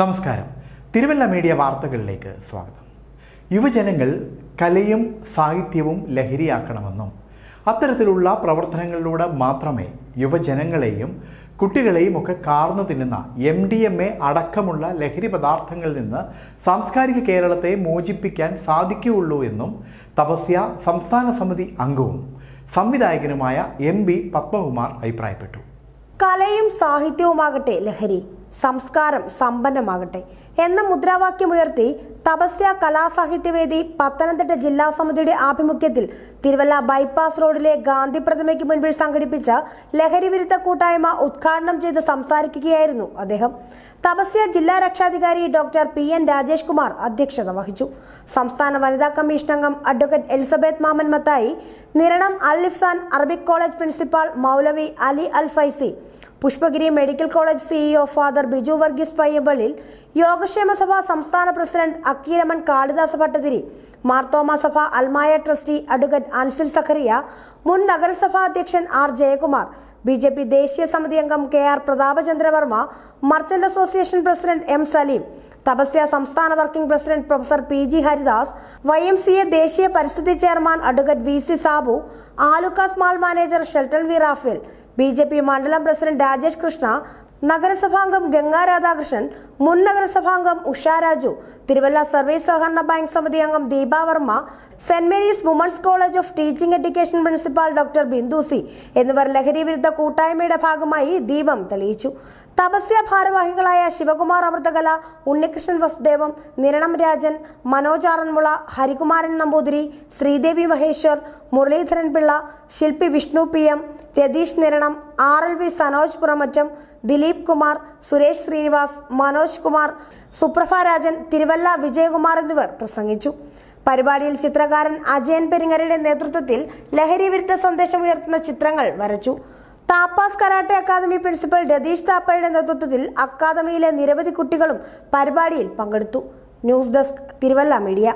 നമസ്കാരം. തിരുവല്ല മീഡിയ വാർത്തകളിലേക്ക് സ്വാഗതം. യുവജനങ്ങൾ കലയും സാഹിത്യവും ലഹരിയാക്കണമെന്നും അത്തരത്തിലുള്ള പ്രവർത്തനങ്ങളിലൂടെ മാത്രമേ യുവജനങ്ങളെയും കുട്ടികളെയും ഒക്കെ കാർന്നു തിന്നുന്ന MDMA അടക്കമുള്ള ലഹരി പദാർത്ഥങ്ങളിൽ നിന്ന് സാംസ്കാരിക കേരളത്തെ മോചിപ്പിക്കാൻ സാധിക്കുകയുള്ളൂ എന്നും തപസ്യ സംസ്ഥാന സമിതി അംഗവും സംവിധായകനുമായ MB പത്മകുമാർ അഭിപ്രായപ്പെട്ടു. കലയും സാഹിത്യവുമാകട്ടെ ലഹരി, സംസ്കാരം സമ്പന്നമാകട്ടെ എന്ന മുദ്രാവാക്യമുയർത്തി തപസ്യ കലാസാഹിത്യവേദി പത്തനംതിട്ട ജില്ലാ സമിതിയുടെ ആഭിമുഖ്യത്തിൽ തിരുവല്ല ബൈപ്പാസ് റോഡിലെ ഗാന്ധി പ്രതിമയ്ക്ക് മുൻപിൽ സംഘടിപ്പിച്ച ലഹരി വിരുദ്ധ കൂട്ടായ്മ ഉദ്ഘാടനം ചെയ്ത് സംസാരിക്കുകയായിരുന്നു അദ്ദേഹം. തപസ്യ ജില്ലാ രക്ഷാധികാരി ഡോക്ടർ PN രാജേഷ് കുമാർ അധ്യക്ഷത വഹിച്ചു. സംസ്ഥാന വനിതാ കമ്മീഷൻ അംഗം advocate Elizabeth Maman Mathai, Niranam Al Ifsan Arabic college principal മൗലവി Ali Al Faizy, Pushpagiri medical college CEO father Biju Varghese Payyampallil, Yogakshema Sabha സംസ്ഥാന പ്രസിഡന്റ് അക്കീരമൻ കാളിദാസ ഭട്ടതിരി, മാർത്തോമ സഭ അൽമായ ട്രസ്റ്റി അഡ്വക്കേറ്റ് അൻസിൽ സഖറിയ, മുൻ നഗരസഭാ അധ്യക്ഷൻ R ജയകുമാർ, BJP ദേശീയ സമിതി അംഗം KR Prathapachandravarma, merchant association president M Saleem, Thapasya സംസ്ഥാന working president professor PG Haridas, YMCA ദേശീയ പരിസ്ഥിതി chairman advocate VC Sabu, Alukkas mall manager Shelton V Raphael, BJP മണ്ഡലം പ്രസിഡന്റ് രാജേഷ് കൃഷ്ണ, നഗരസഭാംഗം ഗംഗാ രാധാകൃഷ്ണൻ, മുൻ നഗരസഭാംഗം ഉഷ രാജു, തിരുവല്ല സർവീസ് സഹകരണ ബാങ്ക് സമിതി അംഗം Deepa Varma, saint Mary's women's college of teaching education principal doctor Bindu C എന്നിവർ ലഹരി വിരുദ്ധ കൂട്ടായ്മയുടെ ഭാഗമായി ദീപം തെളിയിച്ചു. തപസ്യ ഭാരവാഹികളായ ശിവകുമാർ അമൃതകല, ഉണ്ണികൃഷ്ണൻ വസുദേവം, നിരണം രാജൻ, മനോജ് ആറന്മുള, ഹരികുമാരൻ നമ്പൂതിരി, ശ്രീദേവി മഹേശ്വർ, മുരളീധരൻ പിള്ള, ശില്പി വിഷ്ണു PM, രതീഷ് നിരണം, RLV സനോജ് പുറമറ്റം, ദിലീപ് കുമാർ, സുരേഷ് ശ്രീനിവാസ്, മനോജ് കുമാർ, സുപ്രഭ രാജൻ, തിരുവല്ല വിജയകുമാർ എന്നിവർ പ്രസംഗിച്ചു. പരിപാടിയിൽ ചിത്രകാരൻ അജയൻ പെരിങ്ങരയുടെ നേതൃത്വത്തിൽ ലഹരി വിരുദ്ധ സന്ദേശം ഉയർത്തുന്ന ചിത്രങ്ങൾ വരച്ചു. താപ്പാസ് കരാട്ടെ അക്കാദമി പ്രിൻസിപ്പൽ രതീഷ് താപ്പയുടെ നേതൃത്വത്തിൽ അക്കാദമിയിലെ നിരവധി കുട്ടികളും പരിപാടിയിൽ പങ്കെടുത്തു. News desk Thiruvalla media.